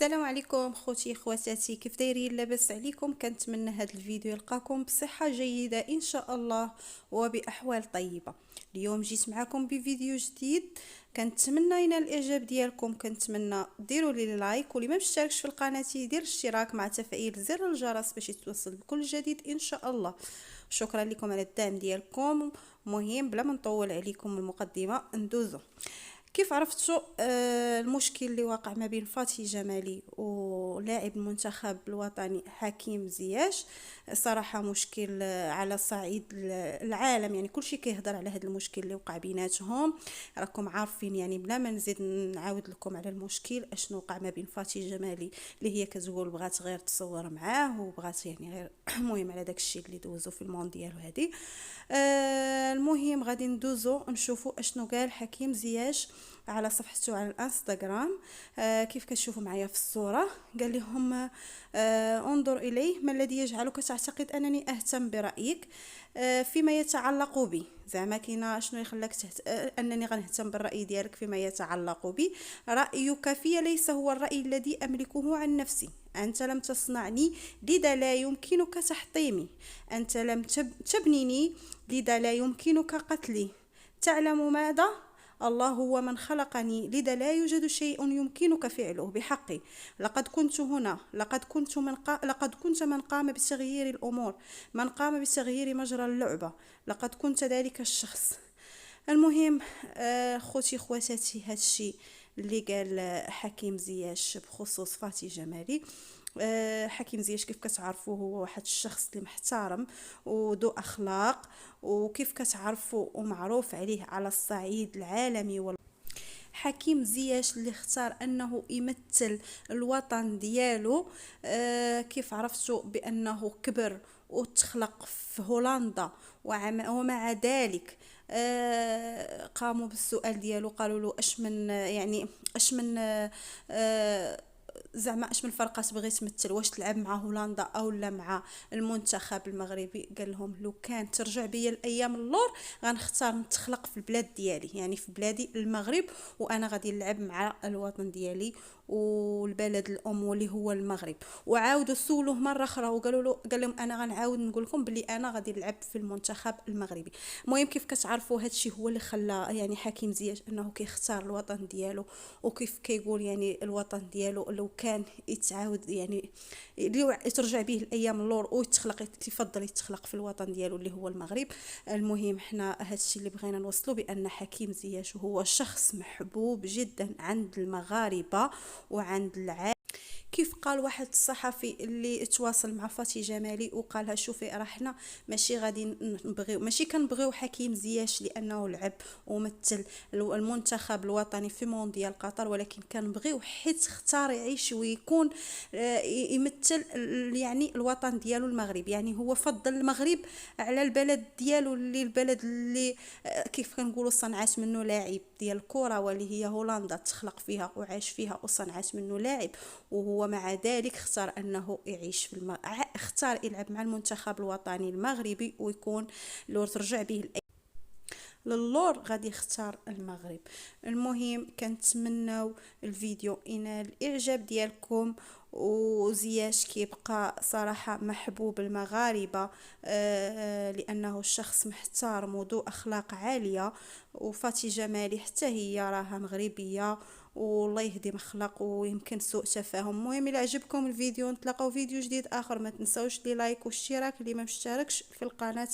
السلام عليكم خوتي خواتاتي، كيف دايرين؟ لاباس عليكم؟ كنتمنى هذا الفيديو يلقاكم بصحه جيده ان شاء الله وباحوال طيبه. اليوم جيت معكم بفيديو جديد، كنتمنى ينال الاعجاب ديالكم. كنتمنى ديروا لي لايك، واللي ما مشتركش في القناه يدير الاشتراك مع تفعيل زر الجرس باش يتوصل بكل جديد ان شاء الله. شكرا لكم على الدعم ديالكم. مهم بلا ما نطول عليكم المقدمه ندوزو. كيف عرفتوا المشكل اللي واقع ما بين فاتي جمالي ولاعب المنتخب الوطني حكيم زياش؟ صراحة مشكل على صعيد العالم، يعني كل شيء كيهضر على هذا المشكل اللي وقع بيناتهم. راكم عارفين، يعني بلا ما نزيد نعاود لكم على المشكل اشنو وقع ما بين فاتي جمالي اللي هي كتقول بغات غير تصور معاه وبغات يعني غير المهم على داك الشيء اللي دوزو في المونديال وهذه. المهم غادي ندوزو نشوفوا اشنو قال حكيم زياش على صفحته على الانستغرام. كيف كتشوفوا معايا في الصوره، قال لهم انظر اليه، ما الذي يجعلك تعتقد انني اهتم برايك فيما يتعلق بي؟ زعما كاينه شنو يخليك انني غنهتم بالراي ديالك فيما يتعلق بي؟ رايك في ليس هو الراي الذي املكه عن نفسي. أنت لم تصنعني، لذا لا يمكنك تحطيمي. أنت لم تبنني، لذا لا يمكنك قتلي. تعلم ماذا؟ الله هو من خلقني، لذا لا يوجد شيء يمكنك فعله بحقي. لقد كنت هنا، لقد كنت من قام بتغيير الأمور، من قام بتغيير مجرى اللعبة. لقد كنت ذلك الشخص. المهم خوتي خواتاتي، هادشي اللي قال حكيم زياش بخصوص فاتي جمالي. حكيم زياش كيف كتعرفوا هو واحد الشخص اللي محترم وذو اخلاق، وكيف كتعرفوا ومعروف عليه على الصعيد العالمي. حكيم زياش اللي اختار انه يمثل الوطن ديالو. كيف عرفتوا بانه كبر وتخلق في هولندا، ومع ذلك قاموا بالسؤال ديالو، قالوا له اش من يعني اش من زعما اش من فرقه تبغي تمثل، واش تلعب مع هولندا او لا مع المنتخب المغربي؟ قال لهم لو كان ترجع بيا الايام اللور غنختار نتخلق في البلاد ديالي، يعني في بلادي المغرب، وانا غادي نلعب مع الوطن ديالي والبلد الام واللي هو المغرب. وعاودوا سولوه مره اخرى وقالوا له، قال لهم انا غنعاود نقول لكم بلي انا غادي نلعب في المنتخب المغربي. المهم كيف كتعرفوا هادشي هو اللي خلى يعني حكيم زياش انه كيختار الوطن ديالو، وكيف كيقول يعني الوطن ديالو لو كان يتعاود يعني ترجع به الايام اللور ويتخلق، يفضل يتخلق في الوطن ديالو اللي هو المغرب. المهم حنا هادشي اللي بغينا نوصلوا، بان حكيم زياش هو شخص محبوب جدا عند المغاربه وعند العالم. كيف قال واحد الصحفي اللي تواصل مع فاتي جمالي وقالها شوفي راه حنا ماشي غادي نبغيو، ماشي كنبغيو حكيم زياش لانه لعب ومثل المنتخب الوطني في مونديال قطر، ولكن كنبغيو حيت اختار يعيش ويكون يمثل يعني الوطن ديالو المغرب. يعني هو فضل المغرب على البلد ديالو، اللي البلد اللي كيف كنقولوا صنعت منه لاعب ديال الكره، واللي هي هولندا، تخلق فيها وعاش فيها وصنعت منه لاعب. وهو مع ذلك اختار انه يعيش في اختار يلعب مع المنتخب الوطني المغربي ويكون لو ترجع به للور غادي يختار المغرب. المهم كنتمناو الفيديو ينال الاعجاب ديالكم، وزياش كيبقى صراحة محبوب المغاربة لأنه شخص محترم وذو أخلاق عالية. وفاتي جمالي حتى هي راها مغربية، والله يهدي مخلق ويمكن سوء تفاهم. المهم الى عجبكم الفيديو نتلاقاو فيديو جديد اخر، ما تنساوش لي لايك واشتراك اللي ما مشتركش في القناة.